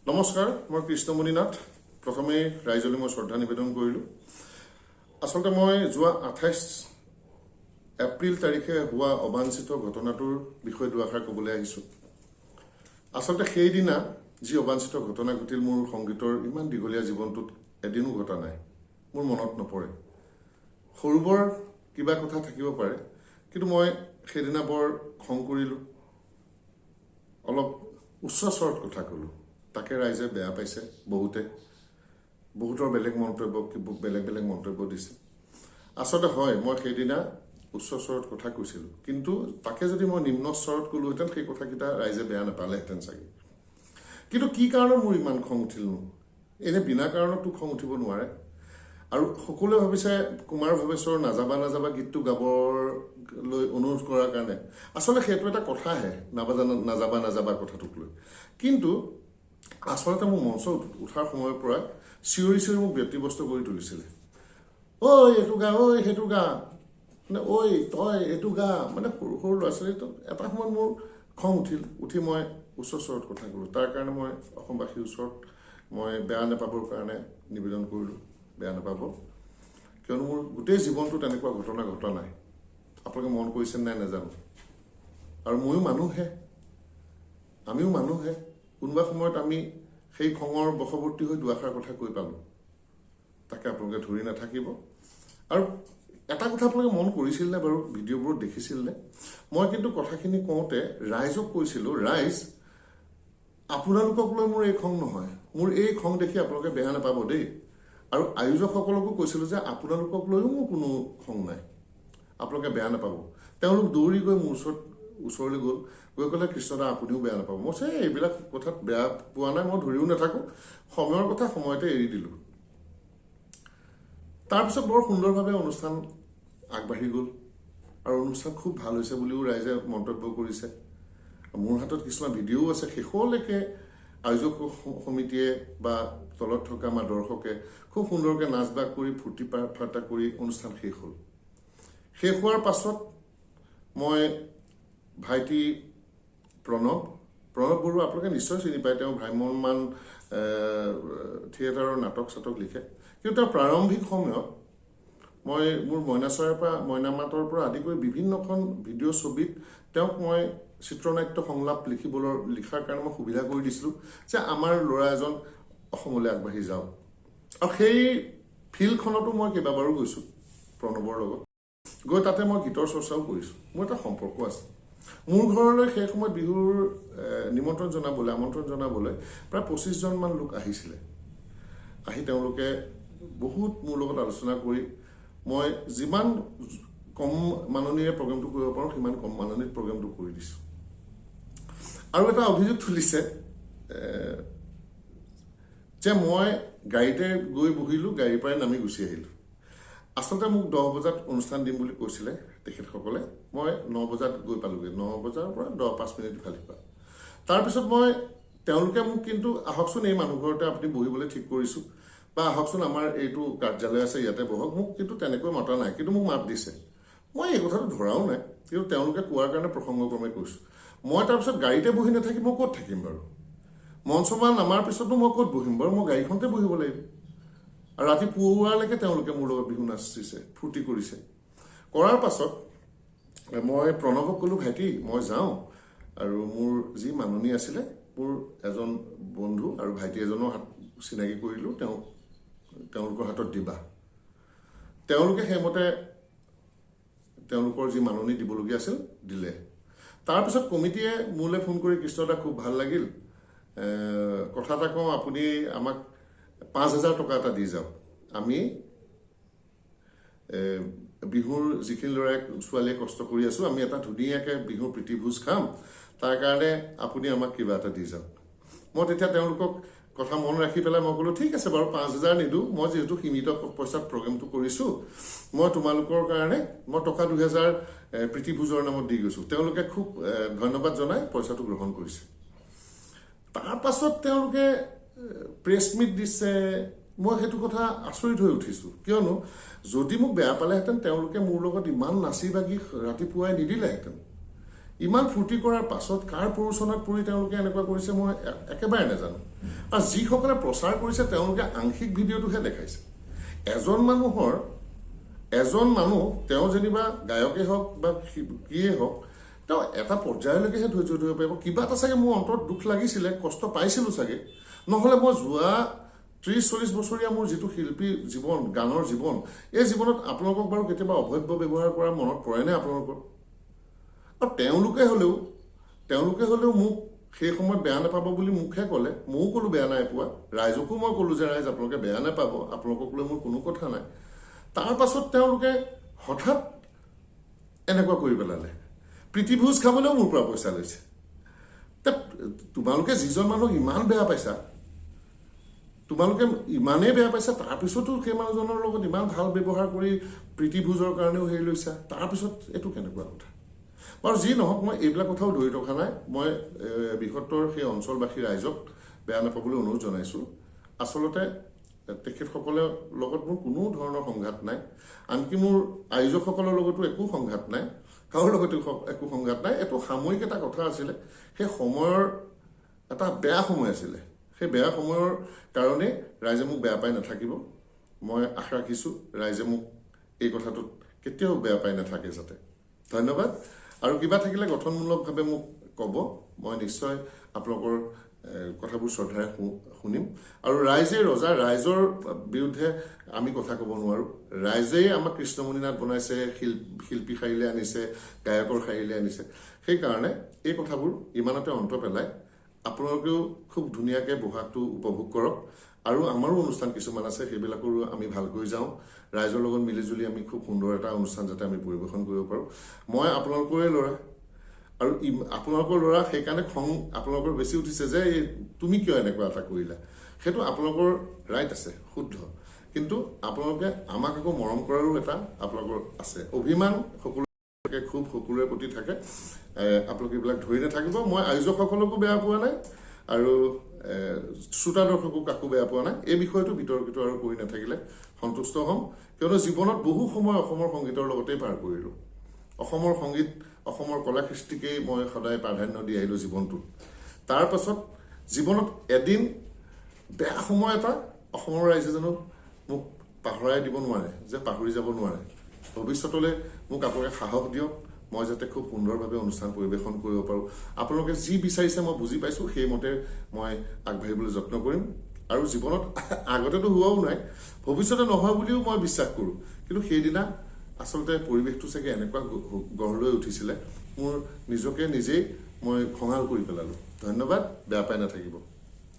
নমস্কাৰ, মই কৃষ্ণমণি নাথ। প্ৰথমে ৰাইজলৈ মই শ্ৰদ্ধা নিবেদন কৰিলোঁ। আচলতে মই যোৱা 28 এপ্ৰিল তাৰিখে হোৱা অবাঞ্ছিত ঘটনাটোৰ বিষয়ে দুআষাৰ ক'বলৈ আহিছোঁ। আচলতে সেইদিনা যি অবাঞ্ছিত ঘটনা ঘটিল, মোৰ সংগীতৰ ইমান দীঘলীয়া জীৱনটোত এদিনো ঘটা নাই, মোৰ মনত নপৰে। সৰু বৰ কিবা কথা থাকিব পাৰে, কিন্তু মই সেইদিনা বৰ খং কৰিলোঁ, অলপ উচ্চ স্বৰত কথা ক'লোঁ। তাকে ৰাইজে বেয়া পাইছে, বহুতৰ বেলেগ মন্তব্য দিছে। আচলতে হয়, মই সেইদিনা উচ্চ স্বৰত কথা কৈছিলোঁ, কিন্তু তাকে যদি মই নিম্ন স্বৰত ক'লোহেঁতেন সেই কথাকেইটা ৰাইজে বেয়া নাপালেহেঁতেন চাগে। কিন্তু কি কাৰণত মোৰ ইমান খং উঠিলনো? এনে বিনা কাৰণতো খং উঠিব নোৱাৰে। আৰু সকলোৱে ভাবিছে কুমাৰ ভৱেশ্বৰ নাযাবা গীতটো গাবলৈ অনুৰোধ কৰাৰ কাৰণে। আচলতে সেইটো এটা কথাহে, নাযাবা কথাটোক লৈ। কিন্তু আচলতে মোৰ মঞ্চ উঠাৰ সময়ৰ পৰা চিঞৰি মোক ব্যক্তিব্যস্ত কৰি তুলিছিলে। ঐ এইটো গা, ঐ সেইটো গা, মানে ঐ তই এইটো গা, মানে সৰু ল'ৰা ছোৱালীটো। এটা সময়ত মোৰ খং উঠি মই উচ্চ স্বৰত কথা ক'লোঁ। তাৰ কাৰণে মই অসমবাসীৰ ওচৰত মই বেয়া নাপাবৰ কাৰণে নিবেদন কৰিলোঁ, বেয়া নাপাব। কিয়নো মোৰ গোটেই জীৱনটো তেনেকুৱা ঘটনা ঘটা নাই। আপোনালোকে মন কৰিছে নাই নাজানো। আৰু ময়ো মানুহে, আমিও মানুহে। কোনোবা সময়ত আমি সেই খঙৰ বশৱৰ্তী হৈ দুআষাৰ কথা কৈ পালোঁ, তাকে আপোনালোকে ধৰি নাথাকিব। আৰু এটা কথা আপোনালোকে মন কৰিছিল নে বাৰু, ভিডিঅ'বোৰত দেখিছিল নে? মই কিন্তু কথাখিনি কওঁতে ৰাইজক কৈছিলোঁ, ৰাইজ আপোনালোকক লৈ মোৰ এই খং নহয়, মোৰ এই খং দেখি আপোনালোকে বেয়া নাপাব দেই। আৰু আয়োজকসকলকো কৈছিলোঁ যে আপোনালোকক লৈও মোৰ কোনো খং নাই, আপোনালোকে বেয়া নাপাব। তেওঁলোক দৌৰি গৈ মোৰ ওচৰলৈ গৈ ক'লে, কৃষ্ণদা আপুনিও বেয়া নাপাব। মই কৈছোঁ এইবিলাক কথাত বেয়া পোৱা নাই, মই ধৰিও নাথাকোঁ, সময়ৰ কথা সময়তে এৰি দিলোঁ। তাৰপিছত বৰ সুন্দৰভাৱে অনুষ্ঠান আগবাঢ়ি গ'ল, আৰু অনুষ্ঠান খুব ভাল হৈছে বুলিও ৰাইজে মন্তব্য কৰিছে। মোৰ হাতত কিছুমান ভিডিঅ'ও আছে। শেষলৈকে আয়োজক সমিতিয়ে বা তলত থকা আমাৰ দৰ্শকে খুব সুন্দৰকৈ নাচ বাগ কৰি ফূৰ্তি ফাৰ্তা কৰি অনুষ্ঠান শেষ হ'ল। শেষ হোৱাৰ পাছত মই ভাইটি প্ৰণৱ বৰুৱা, আপোনালোকে নিশ্চয় চিনি পায়, তেওঁ ভ্ৰাম্যমান থিয়েটাৰৰ নাটক লিখে। কিন্তু তেওঁ প্ৰাৰম্ভিক সময়ত মই মোৰ মইনামাতৰ পৰা আদি কৰি বিভিন্নখন ভিডিঅ' ছবিত তেওঁক মই চিত্ৰনাট্য সংলাপ লিখাৰ কাৰণে মই সুবিধা কৰি দিছিলোঁ যে আমাৰ ল'ৰা এজন অসমলৈ আগবাঢ়ি যাওক। আৰু সেই ফিল্ডখনতো মই কেইবাবাৰো গৈছোঁ প্ৰণৱৰ লগত, গৈ তাতে মই গীতৰ চৰ্চাও কৰিছোঁ। মোৰ এটা সম্পৰ্ক আছে। মোৰ ঘৰলৈ সেই সময়ত বিহুৰ আমন্ত্ৰণ জনাবলৈ প্ৰায় 25জনমান লোক আহিছিলে। আহি তেওঁলোকে বহুত মোৰ লগত আলোচনা কৰি মই যিমান কম মাননীৰে প্ৰগ্ৰেমটো কৰিব পাৰোঁ সিমান কম মাননীত প্ৰগ্ৰেমটো কৰি দিছোঁ। আৰু এটা অভিযোগ তুলিছে যে মই গাড়ীতে গৈ বহিলোঁ, গাড়ীৰ পৰাই নামি গুচি আহিলোঁ। আচলতে মোক 10 বজাত অনুষ্ঠান দিম বুলি কৈছিলে তেখেতসকলে। মই 9 বজাত গৈ পালোঁগৈ, 9 বজাৰ পৰা 10-5 মিনিট ইফালে সিফালে। তাৰপিছত তেওঁলোকে মোক কিন্তু আহকচোন এই মানুহ ঘৰতে আপুনি বহিবলৈ ঠিক কৰিছোঁ, বা আহকচোন আমাৰ এইটো কাৰ্যালয় আছে ইয়াতে বহক, মোক কিন্তু তেনেকৈ মতা নাই। কিন্তু মোক মাত দিছে। মই এই কথাটো ধৰাও নাই, কিন্তু তেওঁলোকে কোৱাৰ কাৰণে প্ৰসংগক্ৰমে কৈছোঁ। মই তাৰপিছত গাড়ীতে বহি নাথাকি মই ক'ত থাকিম বাৰু? মঞ্চমান নামাৰ পিছতো মই ক'ত বহিম বাৰু? মই গাড়ীখনতে বহিব লাগিব। আৰু ৰাতি পুৱালৈকে তেওঁলোকে মোৰ লগত বিহু নাচিছে, ফূৰ্তি কৰিছে। কৰাৰ পাছত মই প্ৰণৱক ক'লোঁ, ভাইটি মই যাওঁ, আৰু মোৰ যি মাননী আছিলে মোৰ এজন বন্ধু আৰু ভাইটি এজনৰ চিনাকি কৰিলোঁ, তেওঁলোকৰ হাতত দিবা। তেওঁলোকে সেইমতে তেওঁলোকৰ যি মাননী দিবলগীয়া আছিল দিলে। তাৰপিছত কমিটিয়ে মোলৈ ফোন কৰি, কৃষ্ণদা খুব ভাল লাগিল, কথা এটা কওঁ, আপুনি আমাক 5,000 টকা এটা দি যাওক, আমি বিহুৰ যিখিনি ল'ৰাই ছোৱালীয়ে কষ্ট কৰি আছোঁ, আমি এটা ধুনীয়াকৈ বিহুৰ প্ৰীতিভোজ খাম, তাৰ কাৰণে আপুনি আমাক কিবা এটা দি যাওক। মই তেতিয়া তেওঁলোকক কথা মন ৰাখি পেলাই মই ক'লোঁ, ঠিক আছে বাৰু 5,000 নিদিওঁ, মই যিহেতু সীমিত পইচাত প্ৰগ্ৰেমটো কৰিছোঁ, মই তোমালোকৰ কাৰণে মই টকা 2,000 প্ৰীতিভোজৰ নামত দি গৈছোঁ। তেওঁলোকে খুব ধন্যবাদ জনাই পইচাটো গ্ৰহণ কৰিছে। তাৰ পাছত তেওঁলোকে প্ৰেছ মিট দিছে। মই সেইটো কথা আচৰিত হৈ উঠিছোঁ, কিয়নো যদি মোক বেয়া পালেহেঁতেন তেওঁলোকে মোৰ লগত ইমান নাচি বাগি ৰাতিপুৱাই নিদিলেহেঁতেন। ইমান ফূৰ্তি কৰাৰ পাছত কাৰ প্ৰৰোচনাত পৰি তেওঁলোকে এনেকুৱা কৰিছে মই একেবাৰে নাজানো। আৰু যিসকলে প্ৰচাৰ কৰিছে তেওঁলোকে আংশিক ভিডিঅ'টোহে দেখাইছে। এজন মানুহ তেওঁ যেনিবা গায়কে হওক বা কিয়ে হওক, তেওঁ এটা পৰ্যায়লৈকেহে ধৈৰ্য ধৰিব পাৰিব। কিবা এটা চাগে মোৰ অন্তৰত দুখ লাগিছিলে, কষ্ট পাইছিলোঁ চাগে, নহ'লে মই যোৱা 30-40 বছৰীয়া মোৰ যিটো শিল্পী জীৱন, গানৰ জীৱন, এই জীৱনত আপোনালোকক বাৰু কেতিয়াবা অভব্য ব্যৱহাৰ কৰা মনত পৰেনে আপোনালোকৰ? আৰু তেওঁলোকে হ'লেও মোক সেই সময়ত বেয়া নাপাব বুলি মুখে ক'লে, ময়ো ক'লো বেয়া নাই পোৱা, ৰাইজকো মই ক'লো যে ৰাইজ আপোনালোকে বেয়া নাপাব, আপোনালোকক লৈ মোৰ কোনো কথা নাই। তাৰ পাছত তেওঁলোকে হঠাৎ এনেকুৱা কৰি পেলালে, প্ৰীতিভোজ খাবলৈও মোৰ পৰা পইচা লৈছে। তোমালোকে যিজন মানুহক ইমান বেয়া পাইছা, ইমানেই বেয়া পাইছা, তাৰপিছতো সেই মানুহজনৰ লগত ইমান ভাল ব্যৱহাৰ কৰি প্ৰীতিভোজৰ কাৰণেও হেৰি লৈছা, তাৰপিছত এইটো কেনেকুৱা কথা? বাৰু যি নহওক, মই এইবিলাক কথাও ধৰি ৰখা নাই। মই বৃহত্তৰ সেই অঞ্চলবাসী ৰাইজক বেয়া নাপাবলৈ অনুৰোধ জনাইছোঁ। আচলতে তেখেতসকলৰ লগত মোৰ কোনো ধৰণৰ সংঘাত নাই, আনকি মোৰ আয়োজকসকলৰ লগতো একো সংঘাত নাই, কাৰো লগতো একো সংঘাত নাই। এইটো সাময়িক এটা কথা আছিলে, সেই সময়ৰ এটা বেয়া সময় আছিলে। সেই বেয়া সময়ৰ কাৰণে ৰাইজে মোক বেয়া পাই নাথাকিব। মই আশা ৰাখিছোঁ ৰাইজে মোক এই কথাটোত কেতিয়াও বেয়া পাই নাথাকে যাতে। ধন্যবাদ। আৰু কিবা থাকিলে গঠনমূলকভাৱে মোক ক'ব, মই নিশ্চয় আপোনালোকৰ কথাবোৰ শ্ৰদ্ধাৰে শুনিম। আৰু ৰাইজে ৰজা, ৰাইজৰ বিৰুদ্ধে আমি কথা ক'ব নোৱাৰোঁ। ৰাইজেই আমাক কৃষ্ণমণি নাথ বনাইছে, শিল্পী শাৰীলৈ আনিছে, গায়কৰ শাৰীলৈ আনিছে। সেইকাৰণে এই কথাবোৰ ইমানতে অন্ত পেলাই আপোনালোকেও খুব ধুনীয়াকৈ বহাগটো উপভোগ কৰক। আৰু আমাৰো অনুষ্ঠান কিছুমান আছে, সেইবিলাকৰো আমি ভালকৈ যাওঁ, ৰাইজৰ লগত মিলিজুলি আমি খুব সুন্দৰ এটা অনুষ্ঠান যাতে আমি পৰিৱেশন কৰিব পাৰোঁ। মই আপোনালোকৰে ল'ৰা, আৰু আপোনালোকৰ ল'ৰা, সেইকাৰণে খং আপোনালোকৰ বেছি উঠিছে যে তুমি কিয় এনেকুৱা এটা কৰিলা। সেইটো আপোনালোকৰ ৰাইট আছে, শুদ্ধ, কিন্তু আপোনালোকে আমাক আকৌ মৰম কৰাৰো এটা আপোনালোকৰ আছে অভিমান। সকলোৰে প্ৰতি থাকে, আপোনালোকে এইবিলাক ধৰি নাথাকিব। মই আয়োজকসকলকো বেয়া পোৱা নাই আৰু শ্ৰোতা দৰ্শকো কাকো বেয়া পোৱা নাই। এই বিষয়টো বিতৰ্কিত আৰু কৰি নাথাকিলে সন্তুষ্ট হ'ম, কিয়নো জীৱনত বহু সময় অসমৰ সংগীতৰ লগতেই পাৰ কৰিলোঁ। অসমৰ সংগীত, অসমৰ কলা কৃষ্টিকেই মই সদায় প্ৰাধান্য দি আহিলোঁ জীৱনটোত। তাৰ পাছত জীৱনত এদিন বেয়া সময় এটা অসমৰ ৰাইজে জানো মোক পাহৰাই দিব নোৱাৰে, যে পাহৰি যাব নোৱাৰে। ভৱিষ্যতলৈ মোক আপোনালোকে সাহস দিয়ক, মই যাতে খুব সুন্দৰভাৱে অনুষ্ঠান পৰিৱেশন কৰিব পাৰোঁ। আপোনালোকে যি বিচাৰিছে মই বুজি পাইছোঁ, সেইমতে মই আগবাঢ়িবলৈ যত্ন কৰিম। আৰু জীৱনত আগতেতো হোৱাও নাই, ভৱিষ্যতে নহয় বুলিও মই বিশ্বাস কৰোঁ, কিন্তু সেইদিনা আচলতে পৰিৱেশটো চাগে এনেকুৱা গঢ় লৈ উঠিছিলে, মোৰ নিজকে নিজেই মই খঙাল কৰি পেলালোঁ। ধন্যবাদ, বেয়া পাই নাথাকিব।